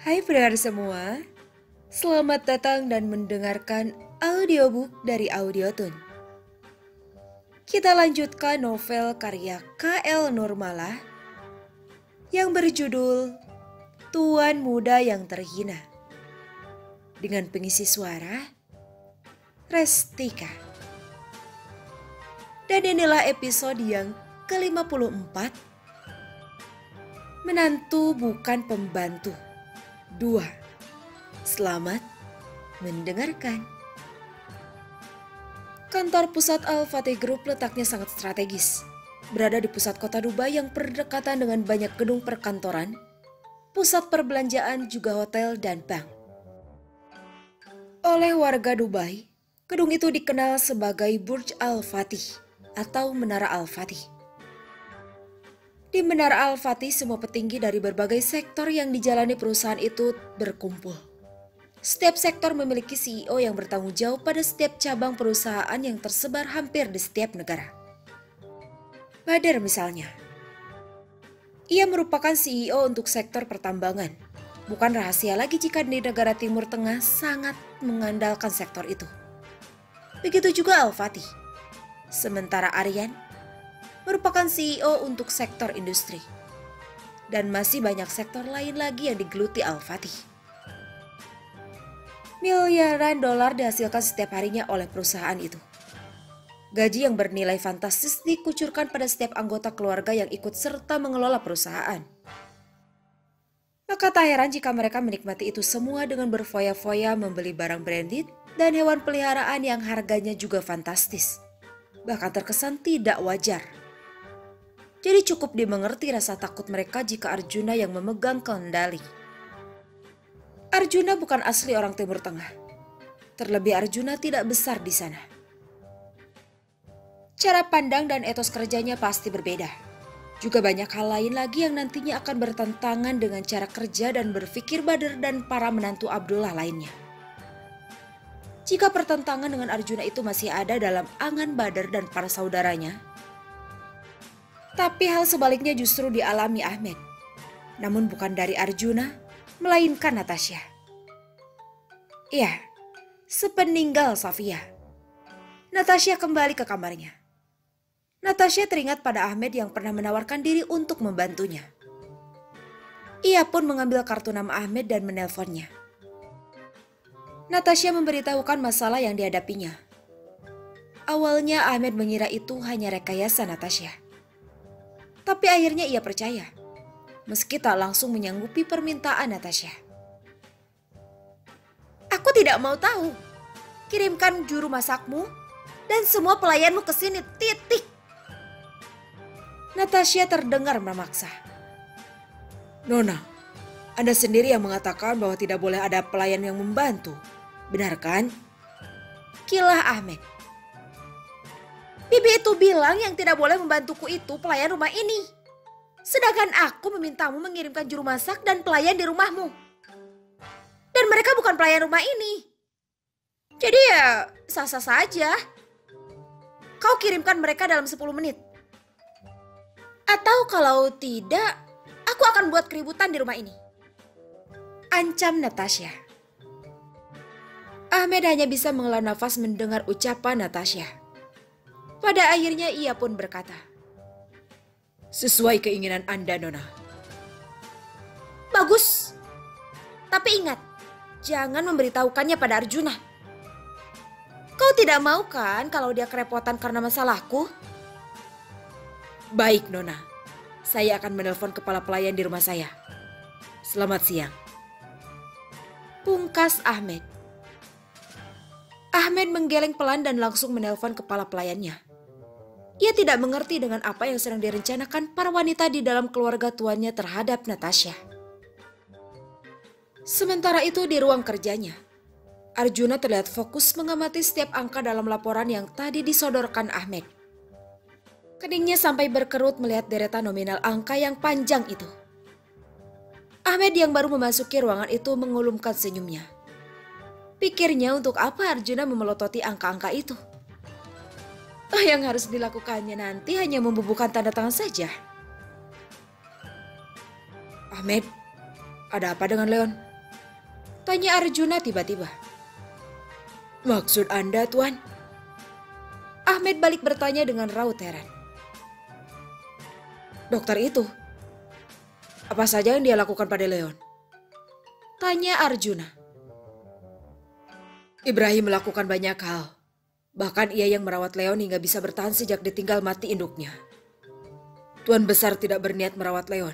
Hai pendengar semua, selamat datang dan mendengarkan audiobook dari Audiotun. Kita lanjutkan novel karya K.L. Nurmala yang berjudul Tuan Muda yang Terhina dengan pengisi suara Restika. Dan inilah episode yang ke-54, Menantu Bukan Pembantu 2. Selamat mendengarkan. Kantor pusat Al-Fatih Group letaknya sangat strategis. Berada di pusat kota Dubai yang berdekatan dengan banyak gedung perkantoran, pusat perbelanjaan, juga hotel dan bank. Oleh warga Dubai, gedung itu dikenal sebagai Burj Al-Fatih atau Menara Al-Fatih. Di Menara Al-Fatih, semua petinggi dari berbagai sektor yang dijalani perusahaan itu berkumpul. Setiap sektor memiliki CEO yang bertanggung jawab pada setiap cabang perusahaan yang tersebar hampir di setiap negara. Badar misalnya. Ia merupakan CEO untuk sektor pertambangan. Bukan rahasia lagi jika di negara Timur Tengah sangat mengandalkan sektor itu. Begitu juga Al-Fatih. Sementara Aryan merupakan CEO untuk sektor industri. Dan masih banyak sektor lain lagi yang digeluti Al-Fatih. Miliaran dolar dihasilkan setiap harinya oleh perusahaan itu. Gaji yang bernilai fantastis dikucurkan pada setiap anggota keluarga yang ikut serta mengelola perusahaan. Maka tak heran jika mereka menikmati itu semua dengan berfoya-foya membeli barang branded dan hewan peliharaan yang harganya juga fantastis. Bahkan terkesan tidak wajar. Jadi cukup dimengerti rasa takut mereka jika Arjuna yang memegang kendali. Arjuna bukan asli orang Timur Tengah. Terlebih Arjuna tidak besar di sana. Cara pandang dan etos kerjanya pasti berbeda. Juga banyak hal lain lagi yang nantinya akan bertentangan dengan cara kerja dan berpikir Badar dan para menantu Abdullah lainnya. Jika pertentangan dengan Arjuna itu masih ada dalam angan Badar dan para saudaranya, tapi hal sebaliknya justru dialami Ahmed. Namun bukan dari Arjuna, melainkan Natasha. Iya, sepeninggal Safia, Natasha kembali ke kamarnya. Natasha teringat pada Ahmed yang pernah menawarkan diri untuk membantunya. Ia pun mengambil kartu nama Ahmed dan menelponnya. Natasha memberitahukan masalah yang dihadapinya. Awalnya Ahmed mengira itu hanya rekayasa Natasha. Tapi akhirnya ia percaya, meski tak langsung menyanggupi permintaan Natasha. Aku tidak mau tahu. Kirimkan juru masakmu dan semua pelayanmu ke sini, titik. Natasha terdengar memaksa. Nona, Anda sendiri yang mengatakan bahwa tidak boleh ada pelayan yang membantu. Benar kan? Kilah Ahmed. Bibi itu bilang yang tidak boleh membantuku itu pelayan rumah ini. Sedangkan aku memintamu mengirimkan juru masak dan pelayan di rumahmu. Dan mereka bukan pelayan rumah ini. Jadi ya sah-sah saja. Kau kirimkan mereka dalam 10 menit. Atau kalau tidak, aku akan buat keributan di rumah ini. Ancam Natasha. Ahmed hanya bisa menghela nafas mendengar ucapan Natasha. Pada akhirnya ia pun berkata, sesuai keinginan Anda, Nona. Bagus. Tapi ingat, jangan memberitahukannya pada Arjuna. Kau tidak mau kan kalau dia kerepotan karena masalahku? Baik, Nona. Saya akan menelpon kepala pelayan di rumah saya. Selamat siang. Pungkas Ahmed. Ahmed menggeleng pelan dan langsung menelpon kepala pelayannya. Ia tidak mengerti dengan apa yang sedang direncanakan para wanita di dalam keluarga tuannya terhadap Natasha. Sementara itu di ruang kerjanya, Arjuna terlihat fokus mengamati setiap angka dalam laporan yang tadi disodorkan Ahmed. Keningnya sampai berkerut melihat deretan nominal angka yang panjang itu. Ahmed yang baru memasuki ruangan itu mengulumkan senyumnya. Pikirnya untuk apa Arjuna memelototi angka-angka itu? Yang harus dilakukannya nanti hanya membubuhkan tanda tangan saja. Ahmed, ada apa dengan Leon? Tanya Arjuna tiba-tiba. Maksud Anda, Tuan? Ahmed balik bertanya dengan raut heran. Dokter itu, apa saja yang dia lakukan pada Leon? Tanya Arjuna. Ibrahim melakukan banyak hal. Bahkan ia yang merawat Leon hingga bisa bertahan sejak ditinggal mati induknya. Tuan Besar tidak berniat merawat Leon.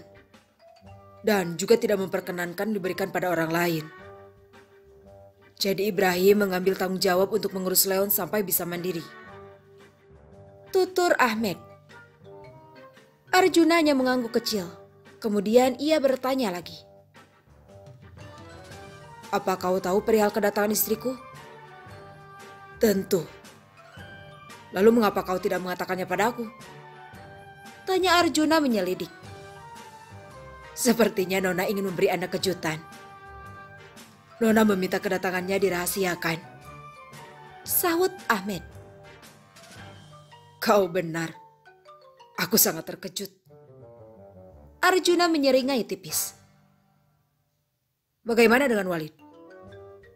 Dan juga tidak memperkenankan diberikan pada orang lain. Jadi Ibrahim mengambil tanggung jawab untuk mengurus Leon sampai bisa mandiri. Tutur Ahmed. Arjuna hanya mengangguk kecil. Kemudian ia bertanya lagi. Apa kau tahu perihal kedatangan istriku? Tentu. Lalu mengapa kau tidak mengatakannya padaku? Tanya Arjuna menyelidik. Sepertinya Nona ingin memberi Anda kejutan. Nona meminta kedatangannya dirahasiakan. Sahut Ahmed. Kau benar. Aku sangat terkejut. Arjuna menyeringai tipis. Bagaimana dengan Walid?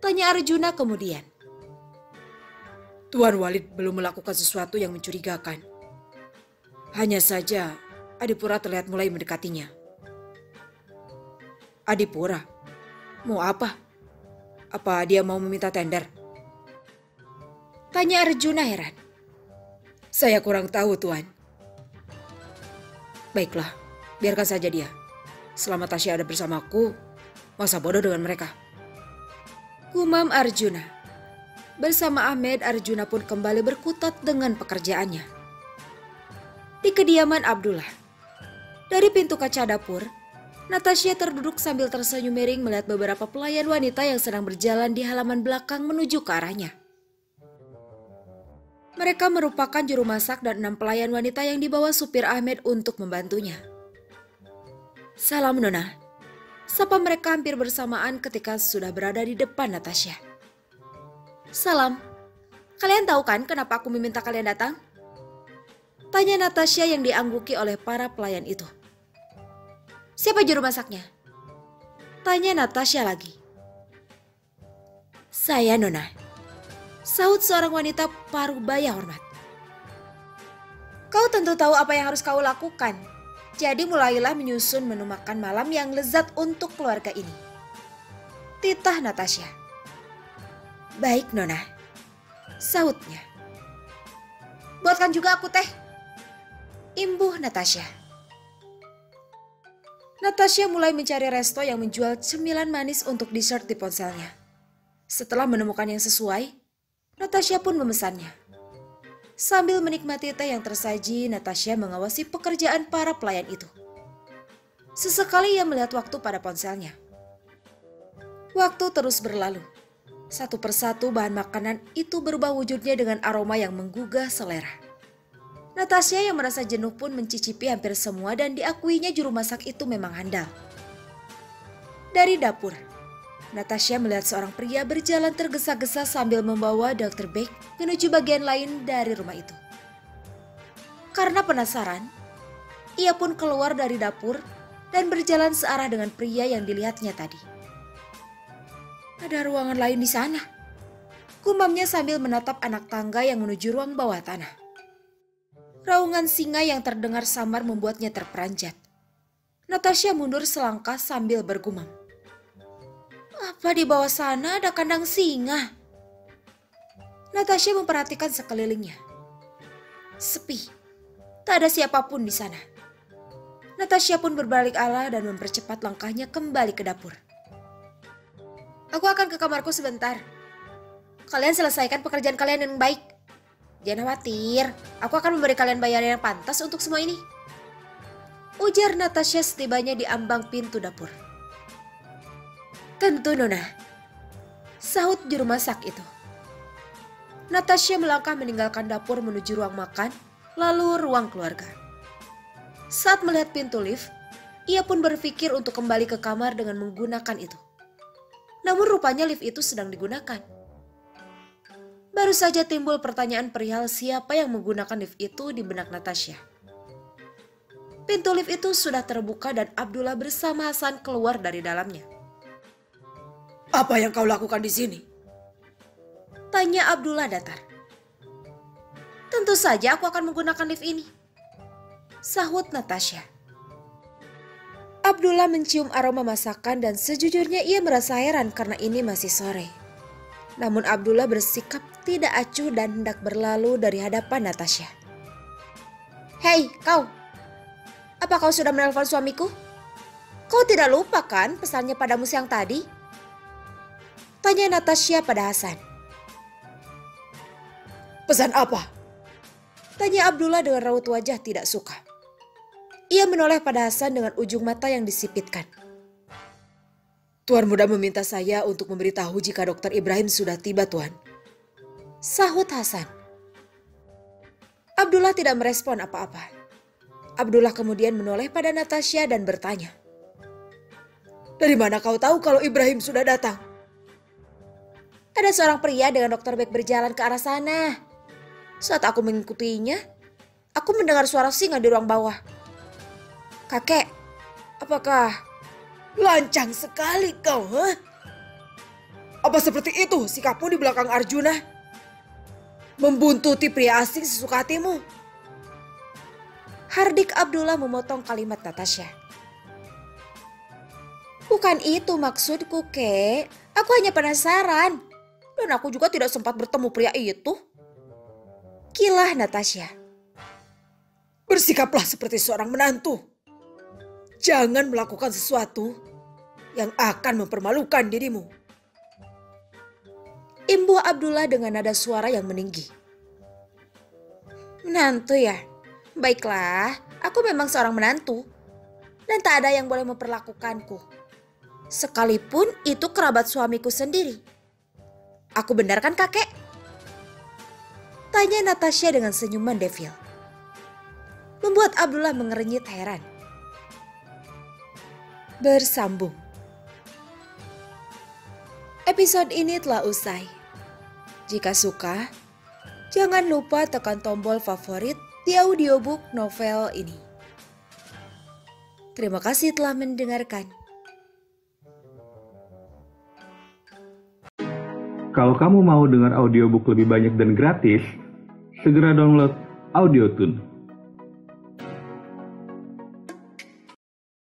Tanya Arjuna kemudian. Tuan Walid belum melakukan sesuatu yang mencurigakan. Hanya saja Adipura terlihat mulai mendekatinya. Adipura? Mau apa? Apa dia mau meminta tender? Tanya Arjuna heran. Saya kurang tahu, Tuan. Baiklah, biarkan saja dia. Selama Tasya ada bersamaku, masa bodoh dengan mereka. Gumam Arjuna. Bersama Ahmed, Arjuna pun kembali berkutat dengan pekerjaannya. Di kediaman Abdullah. Dari pintu kaca dapur, Natasha terduduk sambil tersenyum miring melihat beberapa pelayan wanita yang sedang berjalan di halaman belakang menuju ke arahnya. Mereka merupakan juru masak dan 6 pelayan wanita yang dibawa supir Ahmed untuk membantunya. Salam Nona. Sapa mereka hampir bersamaan ketika sudah berada di depan Natasha. Salam. Kalian tahu kan kenapa aku meminta kalian datang? Tanya Natasha yang diangguki oleh para pelayan itu. Siapa juru masaknya? Tanya Natasha lagi. Saya Nona. Sahut seorang wanita paruh baya hormat. Kau tentu tahu apa yang harus kau lakukan. Jadi mulailah menyusun menu makan malam yang lezat untuk keluarga ini. Titah Natasha. Baik Nona. Sahutnya. Buatkan juga aku teh. Imbuh Natasha. Natasha mulai mencari resto yang menjual cemilan manis untuk dessert di ponselnya. Setelah menemukan yang sesuai, Natasha pun memesannya. Sambil menikmati teh yang tersaji, Natasha mengawasi pekerjaan para pelayan itu. Sesekali ia melihat waktu pada ponselnya. Waktu terus berlalu. Satu persatu bahan makanan itu berubah wujudnya dengan aroma yang menggugah selera. Natasha yang merasa jenuh pun mencicipi hampir semua dan diakuinya juru masak itu memang handal. Dari dapur, Natasha melihat seorang pria berjalan tergesa-gesa sambil membawa Dr. Beck menuju bagian lain dari rumah itu. Karena penasaran, ia pun keluar dari dapur dan berjalan searah dengan pria yang dilihatnya tadi. Ada ruangan lain di sana, gumamnya sambil menatap anak tangga yang menuju ruang bawah tanah. Raungan singa yang terdengar samar membuatnya terperanjat. Natasha mundur selangkah sambil bergumam. Apa di bawah sana ada kandang singa? Natasha memperhatikan sekelilingnya. Sepi, tak ada siapapun di sana. Natasha pun berbalik arah dan mempercepat langkahnya kembali ke dapur. Aku akan ke kamarku sebentar. Kalian selesaikan pekerjaan kalian dengan baik. Jangan khawatir, aku akan memberi kalian bayaran yang pantas untuk semua ini. Ujar Natasha setibanya di ambang pintu dapur. Tentu Nona, sahut juru masak itu. Natasha melangkah meninggalkan dapur menuju ruang makan, lalu ruang keluarga. Saat melihat pintu lift, ia pun berpikir untuk kembali ke kamar dengan menggunakan itu. Namun rupanya lift itu sedang digunakan. Baru saja timbul pertanyaan perihal siapa yang menggunakan lift itu di benak Natasha. Pintu lift itu sudah terbuka dan Abdullah bersama Hasan keluar dari dalamnya. Apa yang kau lakukan di sini? Tanya Abdullah datar. Tentu saja aku akan menggunakan lift ini, sahut Natasha. Abdullah mencium aroma masakan dan sejujurnya ia merasa heran karena ini masih sore. Namun Abdullah bersikap tidak acuh dan hendak berlalu dari hadapan Natasha. Hei kau, apa kau sudah menelpon suamiku? Kau tidak lupa kan pesannya padamu siang tadi? Tanya Natasha pada Hasan. Pesan apa? Tanya Abdullah dengan raut wajah tidak suka. Ia menoleh pada Hasan dengan ujung mata yang disipitkan. Tuan muda meminta saya untuk memberitahu jika Dokter Ibrahim sudah tiba, Tuan. Sahut Hasan. Abdullah tidak merespon apa-apa. Abdullah kemudian menoleh pada Natasha dan bertanya. Dari mana kau tahu kalau Ibrahim sudah datang? Ada seorang pria dengan Dokter Beck berjalan ke arah sana. Saat aku mengikutinya, aku mendengar suara singa di ruang bawah. Kakek, apakah... Lancang sekali kau, huh? Apa seperti itu sikapmu di belakang Arjuna? Membuntuti pria asing sesuka hatimu? Hardik Abdullah memotong kalimat Natasha. Bukan itu maksudku, Kek. Aku hanya penasaran. Dan aku juga tidak sempat bertemu pria itu. Kilah Natasha. Bersikaplah seperti seorang menantu. Jangan melakukan sesuatu yang akan mempermalukan dirimu. Imbuh Abdullah dengan nada suara yang meninggi. Menantu ya? Baiklah, aku memang seorang menantu. Dan tak ada yang boleh memperlakukanku. Sekalipun itu kerabat suamiku sendiri. Aku benar kan kakek? Tanya Natasha dengan senyuman devil. Membuat Abdullah mengerenyit heran. Bersambung. Episode ini telah usai. Jika suka, jangan lupa tekan tombol favorit di audiobook novel ini. Terima kasih telah mendengarkan. Kalau kamu mau dengar audiobook lebih banyak dan gratis, segera download AudioTune.